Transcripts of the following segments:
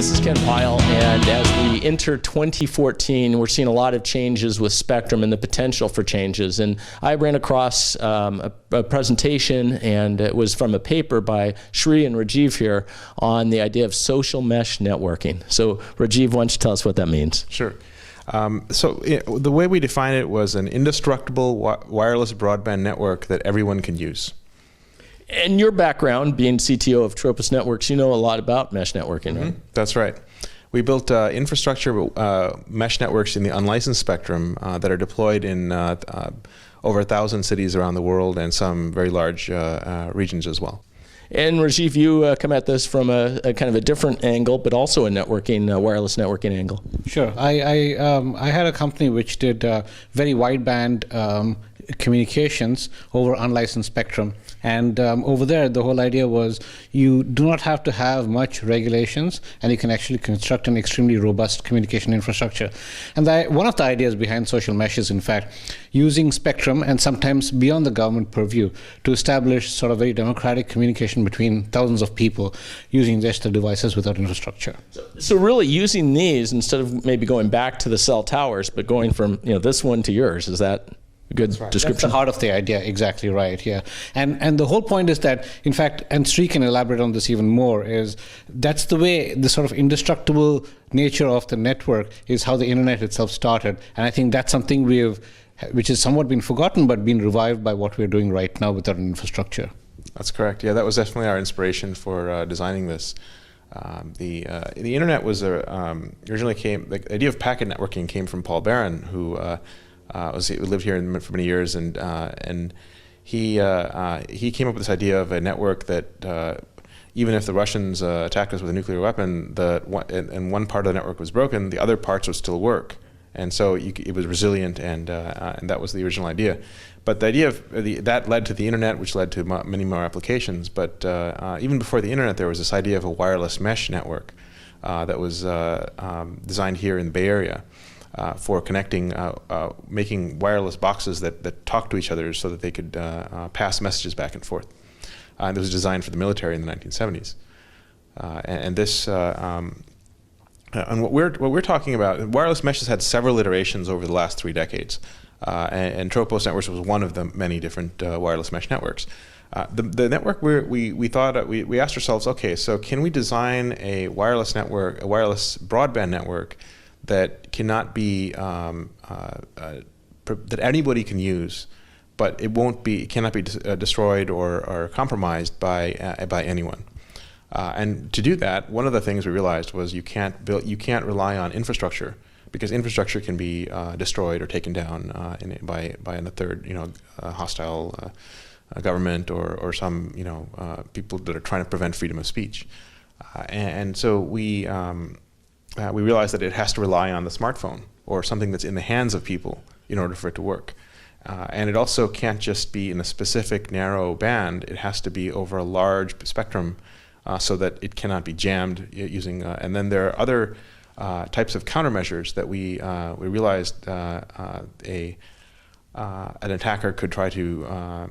this is Ken Pyle, and as we enter 2014, we're seeing a lot of changes with spectrum and the potential for changes. And I ran across a presentation, and it was from a paper by Shri and Rajiv here on the idea of social mesh networking. So Rajiv, why don't you tell us what that means? Sure. The way we defined it was an indestructible wireless broadband network that everyone can use. And your background, being CTO of Tropos Networks, you know a lot about mesh networking, right? That's right. We built infrastructure mesh networks in the unlicensed spectrum that are deployed in over 1,000 cities around the world and some very large regions as well. And Rajiv, you come at this from a kind of a different angle, but also a networking, wireless networking angle. Sure. I had a company which did very wideband communications over unlicensed spectrum. And over there, the whole idea was you do not have to have much regulations, and you can actually construct an extremely robust communication infrastructure. And one of the ideas behind social mesh is, in fact, using spectrum and sometimes beyond the government purview to establish sort of very democratic communication between thousands of people using just the devices without infrastructure. So really using these instead of maybe going back to the cell towers, but going from this one to yours, is that good description? That's the heart of the idea, exactly right, yeah. And the whole point is that, in fact, and Sri can elaborate on this even more, is that's the way the sort of indestructible nature of the network is how the internet itself started. And I think that's something which has somewhat been forgotten, but been revived by what we're doing right now with our infrastructure. That's correct. Yeah, that was definitely our inspiration for designing this. The internet was originally the idea of packet networking came from Paul Barron, who lived here for many years, and he came up with this idea of a network that even if the Russians attacked us with a nuclear weapon, and one part of the network was broken, the other parts would still work, and so it was resilient, and that was the original idea. But the idea of that led to the internet, which led to many more applications. But even before the internet, there was this idea of a wireless mesh network that was designed here in the Bay Area. For connecting, making wireless boxes that talk to each other so that they could pass messages back and forth. And it was designed for the military in the 1970s. And what we're talking about, wireless mesh has had several iterations over the last 3 decades. And Tropos Networks was one of the many different wireless mesh networks. The network we asked ourselves, okay, so can we design a wireless network, a wireless broadband network that cannot be that anybody can use, but it cannot be destroyed or compromised by anyone. And to do that, one of the things we realized was you can't rely on infrastructure, because infrastructure can be destroyed or taken down by a third, hostile government or some people that are trying to prevent freedom of speech. And so we realized that it has to rely on the smartphone or something that's in the hands of people in order for it to work. And it also can't just be in a specific narrow band. It has to be over a large spectrum so that it cannot be jammed using. And then there are other types of countermeasures that we realized an attacker could try to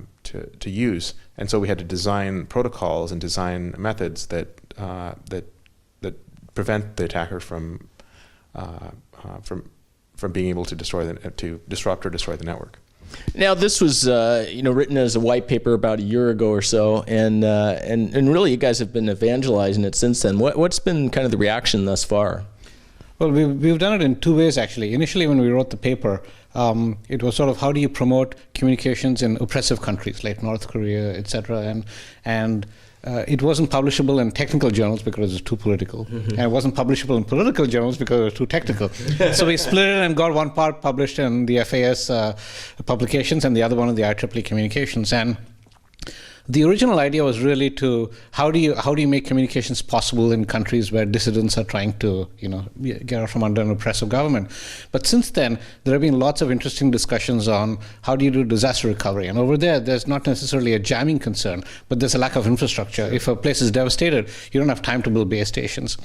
use. And so we had to design protocols and design methods that prevent the attacker from being able to disrupt or destroy the network. Now, this was written as a white paper about a year ago or so, and really you guys have been evangelizing it since then. What's been kind of the reaction thus far? Well, we've done it in 2 ways, actually. Initially, when we wrote the paper, it was sort of how do you promote communications in oppressive countries like North Korea, etc. And it wasn't publishable in technical journals because it was too political. And it wasn't publishable in political journals because it was too technical. So we split it and got one part published in the FAS publications and the other one in the IEEE communications. And the original idea was really to how do you make communications possible in countries where dissidents are trying to get out from under an oppressive government. But since then, there have been lots of interesting discussions on how do you do disaster recovery. And over there's not necessarily a jamming concern, but there's a lack of infrastructure. If a place is devastated, you don't have time to build base stations.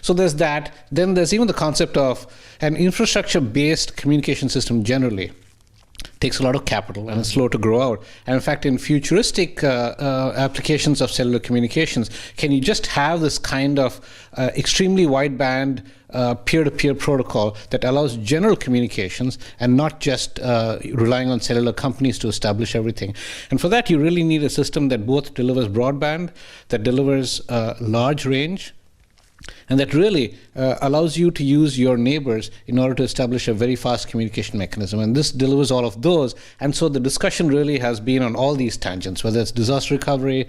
So there's that. Then there's even the concept of an infrastructure-based communication system generally. takes a lot of capital, and it's slow to grow out. And in fact, in futuristic applications of cellular communications, can you just have this kind of extremely wideband peer-to-peer protocol that allows general communications and not just relying on cellular companies to establish everything? And for that, you really need a system that both delivers broadband, that delivers large range, and that really allows you to use your neighbors in order to establish a very fast communication mechanism. And this delivers all of those. And so the discussion really has been on all these tangents, whether it's disaster recovery,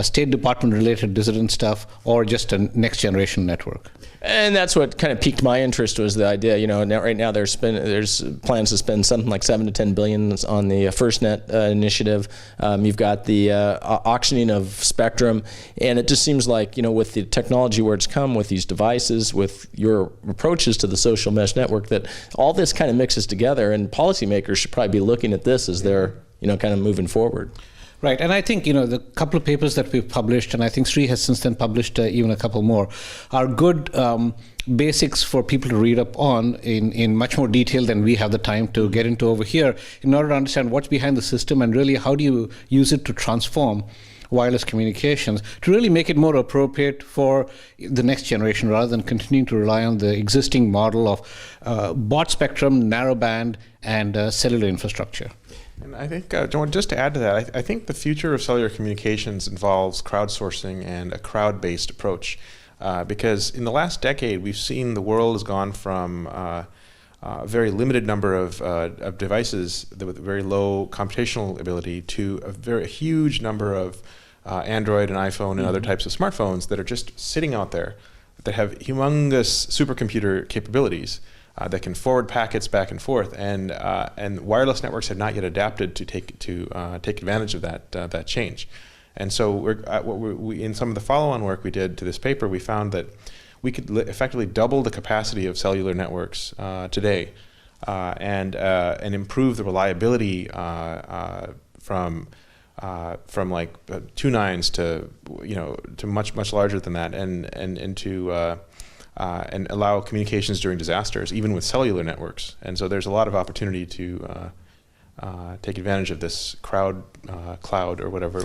State Department-related dissident stuff, or just a next-generation network. And that's what kind of piqued my interest, was the idea. Right now there's plans to spend something like $7 to $10 billion on the FirstNet initiative. You've got the auctioning of spectrum, and it just seems like, with the technology where it's come, with these devices, with your approaches to the social mesh network, that all this kind of mixes together, and policymakers should probably be looking at this as they're kind of moving forward. Right, and I think the couple of papers that we've published, and I think Sri has since then published even a couple more, are good basics for people to read up on in much more detail than we have the time to get into over here, in order to understand what's behind the system and really how do you use it to transform wireless communications to really make it more appropriate for the next generation, rather than continuing to rely on the existing model of broad spectrum, narrowband, and cellular infrastructure. And I think, John, just to add to that, I think the future of cellular communications involves crowdsourcing and a crowd-based approach. Because in the last decade, we've seen the world has gone from a very limited number of devices with very low computational ability to a very huge number of Android and iPhone and other types of smartphones that are just sitting out there that have humongous supercomputer capabilities. That can forward packets back and forth, and wireless networks have not yet adapted to take advantage of that change. And so in some of the follow-on work we did to this paper, we found that we could effectively double the capacity of cellular networks today, and improve the reliability from like 2 nines to much larger than that, and allow communications during disasters, even with cellular networks. And so there's a lot of opportunity to take advantage of this cloud or whatever.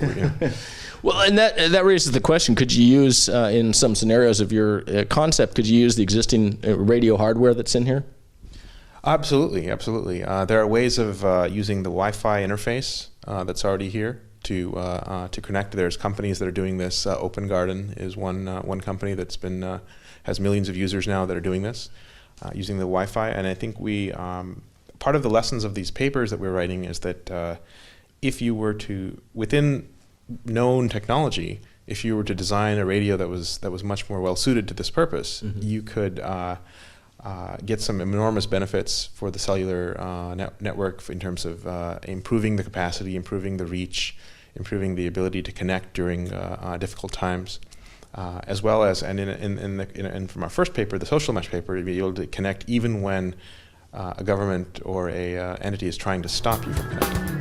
Well, and that raises the question: could you use, in some scenarios of your concept, could you use the existing radio hardware that's in here? Absolutely. There are ways of using the Wi-Fi interface that's already here to connect. There's companies that are doing this. Open Garden is one company that's been has millions of users now that are doing this, using the Wi-Fi. And I think part of the lessons of these papers that we're writing is that if you were to, within known technology, if you were to design a radio that was much more well suited to this purpose, you could get some enormous benefits for the cellular network in terms of improving the capacity, improving the reach, improving the ability to connect during difficult times. As well as, and from our first paper, the social mesh paper, to be able to connect even when a government or a entity is trying to stop you from connecting.